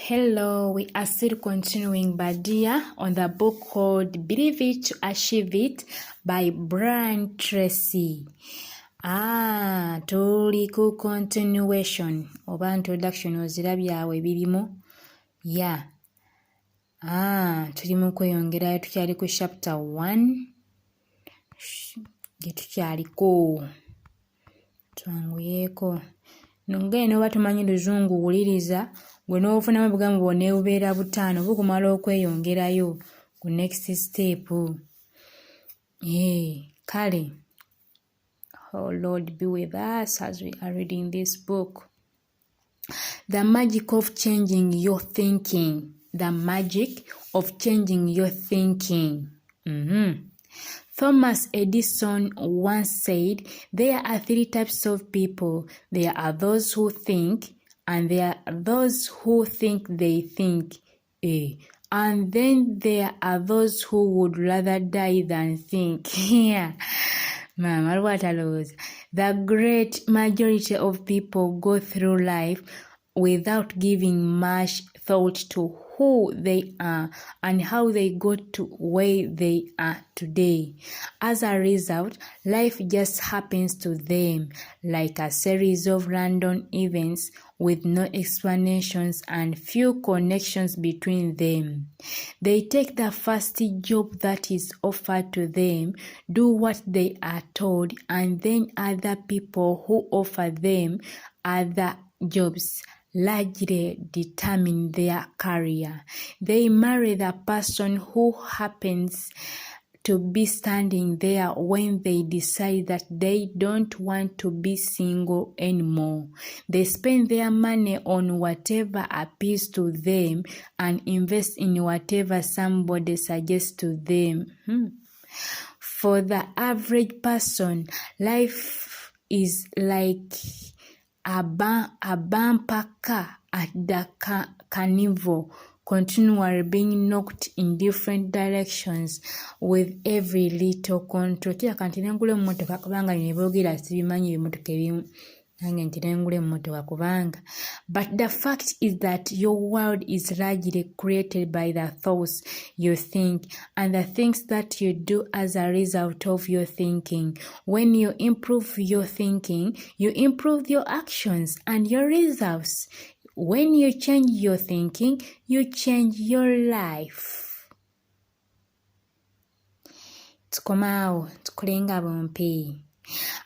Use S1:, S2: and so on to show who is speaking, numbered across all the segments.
S1: Hello, we are still continuing Badia on the book called Believe It to Achieve It by Brain Tracy. Tuli ku continuation oba introduction ozirabyawe birimu. Tuli mu kweyongerayo tukyali ku chapter 1 gye tukyaliko. Twanguyeeko. Nongene oba tumanyi luzungu wuliriza gwe n'ofunamu ebigambo bwonna bubeera butaano bukumala okweyongerayo ku next step. Kale. Oh Lord, be with us as we are reading this book. The magic of changing your thinking. The magic of changing your thinking. Thomas Edison once said, there are 3 types of people. There are those who think, and there are those who think they think. And then there are those who would rather die than think. Mama, what a lose. The great majority of people go through life without giving much thought to who they are and how they got to where they are today. As a result, life just happens to them like a series of random events with no explanations and few connections between them. They take the first job that is offered to them, do what they are told, and then other people who offer them other jobs largely determine their career. They marry the person who happens to be standing there when they decide that they don't want to be single anymore. They spend their money on whatever appeals to them and invest in whatever somebody suggests to them. For the average person, life is like a bumper car at the carnival, continually being knocked in different directions with every little control. Kila kantinengule mmotoka kubanga nebogera sibimanyi ebimotoka ebimu nange ntirengule mmotoka kubanga. But the fact is that your world is largely created by the thoughts you think and the things that you do as a result of your thinking. When you improve your thinking, you improve your actions and your results. When you change your thinking, you change your life. Tukomao, tukulenga bompi.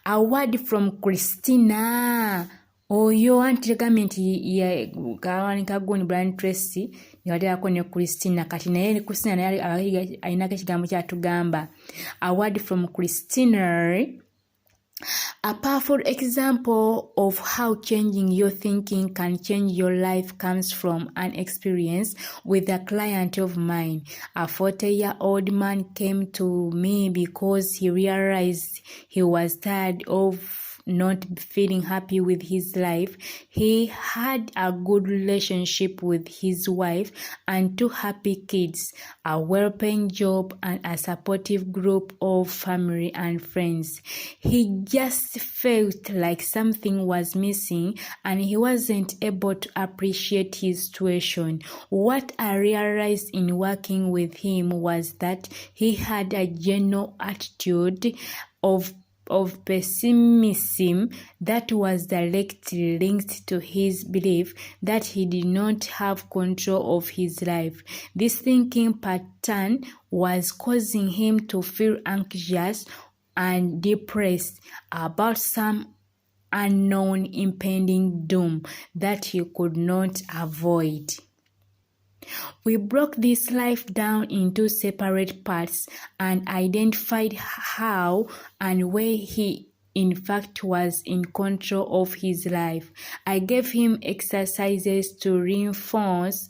S1: A word from Christina. Oyo anti-government ya kawanika goni Brain Tracy niwaterako ne Christina kati naye ni Christina naye ayinako ekigambo kyatugamba. A word from Christina. A powerful example of how changing your thinking can change your life comes from an experience with a client of mine. A 40-year-old man came to me because he realized he was tired of not feeling happy with his life. He had a good relationship with his wife and 2 happy kids, a well-paying job, and a supportive group of family and friends. He just felt like something was missing and he wasn't able to appreciate his situation. What I realized in working with him was that he had a general attitude of pessimism that was directly linked to his belief that he did not have control of his life. This thinking pattern was causing him to feel anxious and depressed about some unknown impending doom that he could not avoid. We broke this life down into separate parts and identified how and where he in fact was in control of his life. I gave him exercises to reinforce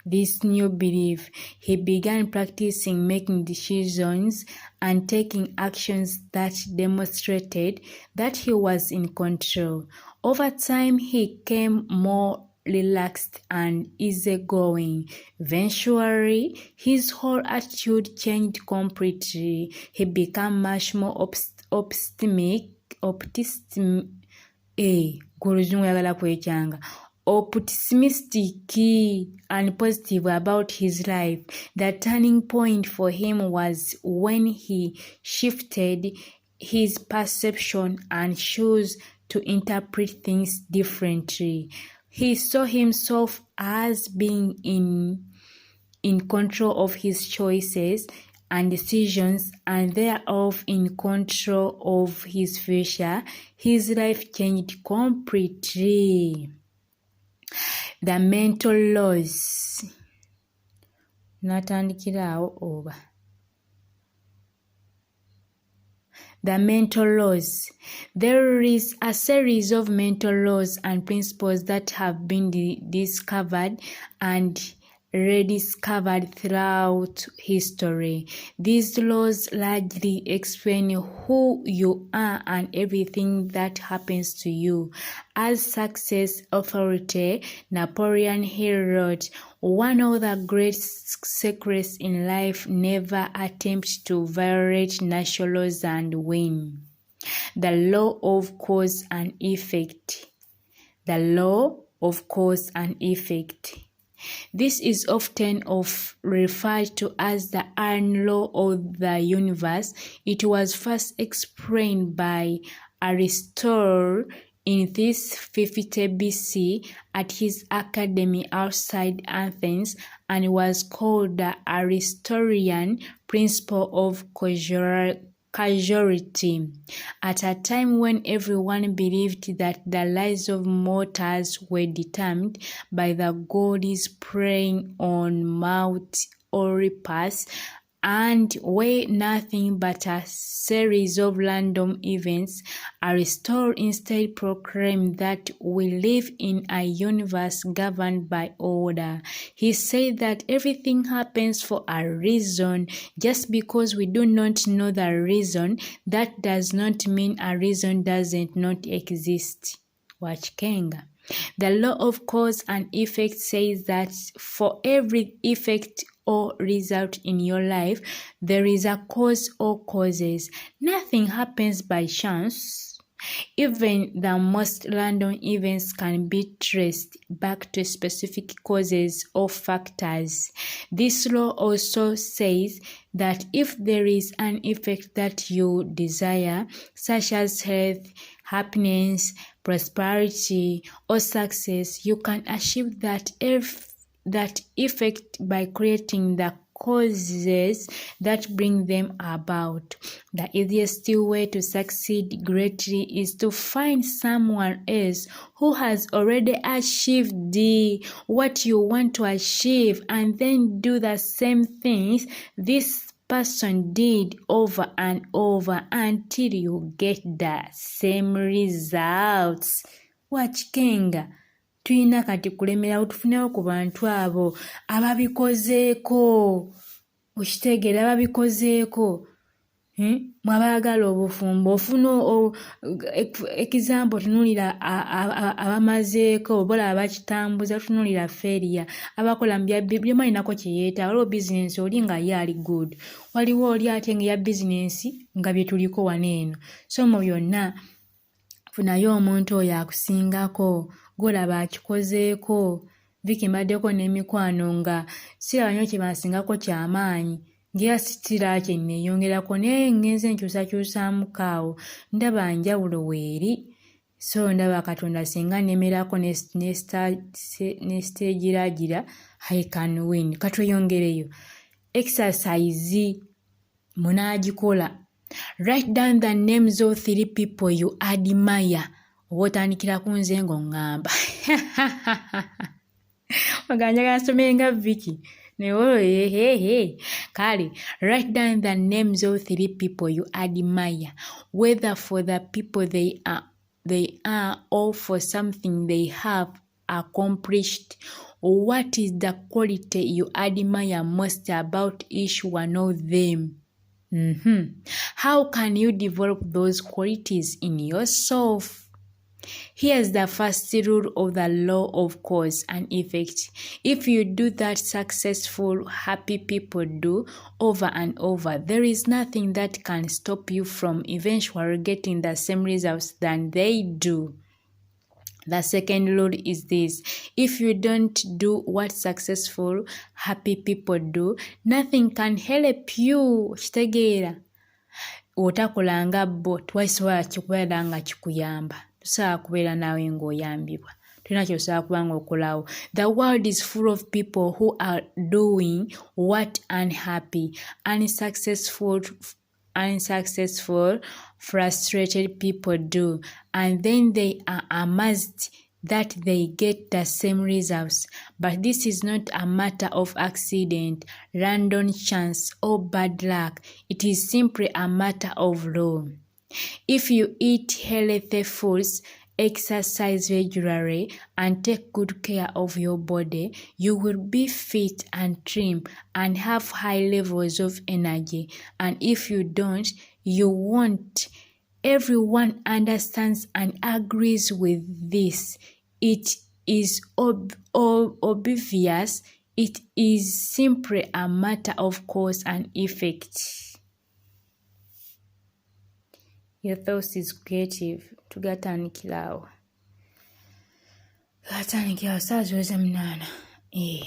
S1: this new belief. He began practicing making decisions and taking actions that demonstrated that he was in control. Over time, he became more relaxed and easygoing. Eventually, his whole attitude changed completely. He became much more optimistic, optimistic and positive about his life. The turning point for him was when he shifted his perception and chose to interpret things differently. He saw himself as being in control of his choices and decisions, and thereof in control of his future. His life changed completely. The mental laws. Natandikira awo oba. The mental laws. There is a series of mental laws and principles that have been discovered and rediscovered throughout history. These laws largely explain who you are and everything that happens to you. As success authority Napoleon Hill wrote, "One of the great secrets in life, never attempt to violate natural laws and win." The law of cause and effect. The law of cause and effect. This is often referred to as the iron law of the universe. It was first explained by Aristotle in 350 BC at his academy outside Athens, and was called the Aristotelian principle of causality. At a time when everyone believed that the lives of mortals were determined by the gods preying on Mount Olympus and were nothing but a series of random events, Aristotle instead proclaimed that we live in a universe governed by order. He said that everything happens for a reason. Just because we do not know the reason, that does not mean a reason doesn't not exist. Wachikenga. The law of cause and effect says that for every effect or result in your life, there is a cause or causes. Nothing happens by chance. Even the most random events can be traced back to specific causes or factors. This law also says that if there is an effect that you desire, such as health, happiness, prosperity, or success, you can achieve that effect by creating the causes that bring them about. The easiest way to succeed greatly is to find someone else who has already achieved what you want to achieve, and then do the same things this person did over and over until you get the same results. Wachikenga. Tuyina kati kulemerawo tufunewo ku bantu abo ababikozeeko. Okitegeera ababikozeeko. Mwabaagala obufumbo ofuna example tunuulira abamazeeko obola abakitambuza tunuulira feria abakola mu byomu alinako kye yeetaaga waliwo bizinensi oli nga ye ali good waliwo oli ate nga ya bizinensi nga bye tuliko wano eno so mu byonna funayo omuntu oyo akusingako golaba akikozeeko vikimbaddeko n'emikwano nga siraba nnyo kye basingako ky'amaanyi ngera sitira kye neeyongerako naye ngenze nkyusakyusaamuko awo ndaba njawulo weeri so ndaba Katonda singa nemerako nesiteegiraagira I can win. Katweyongereyo exercise munaagikola. Write down the names of 3 people you admire. Oba otandikira ku nze ng'oŋŋamba oganja gasomere nga Vicky Kale, write down the names of 3 people you admire, whether for the people they are or for something they have accomplished. What is the quality you admire most about each one of them? How can you develop those qualities in yourself? Here's the first rule of the law of cause and effect. If you do that successful, happy people do over and over, there is nothing that can stop you from eventually getting the same results than they do. The second rule is this: if you don't do what successful, happy people do, nothing can help you. Kitegeera? Otakola nga bo twasobola kikubeera nga kikuyamba. Tosobola kubeera naawe ng'oyambibwa. Tulina kyosobola kuba ng'okolawo. The world is full of people who are doing what unhappy, unsuccessful, frustrated people do, and then they are amazed that they get the same results. But this is not a matter of accident, random chance, or bad luck. It is simply a matter of law. If you eat healthy foods, exercise regularly, and take good care of your body, you will be fit and trim and have high levels of energy. And if you don't, you won't. Everyone understands and agrees with this. It is obvious. It is simply a matter of cause and effect. Your thoughts is creative. Tugatandikirawo. Tugatandikirawo saa ziweze 8.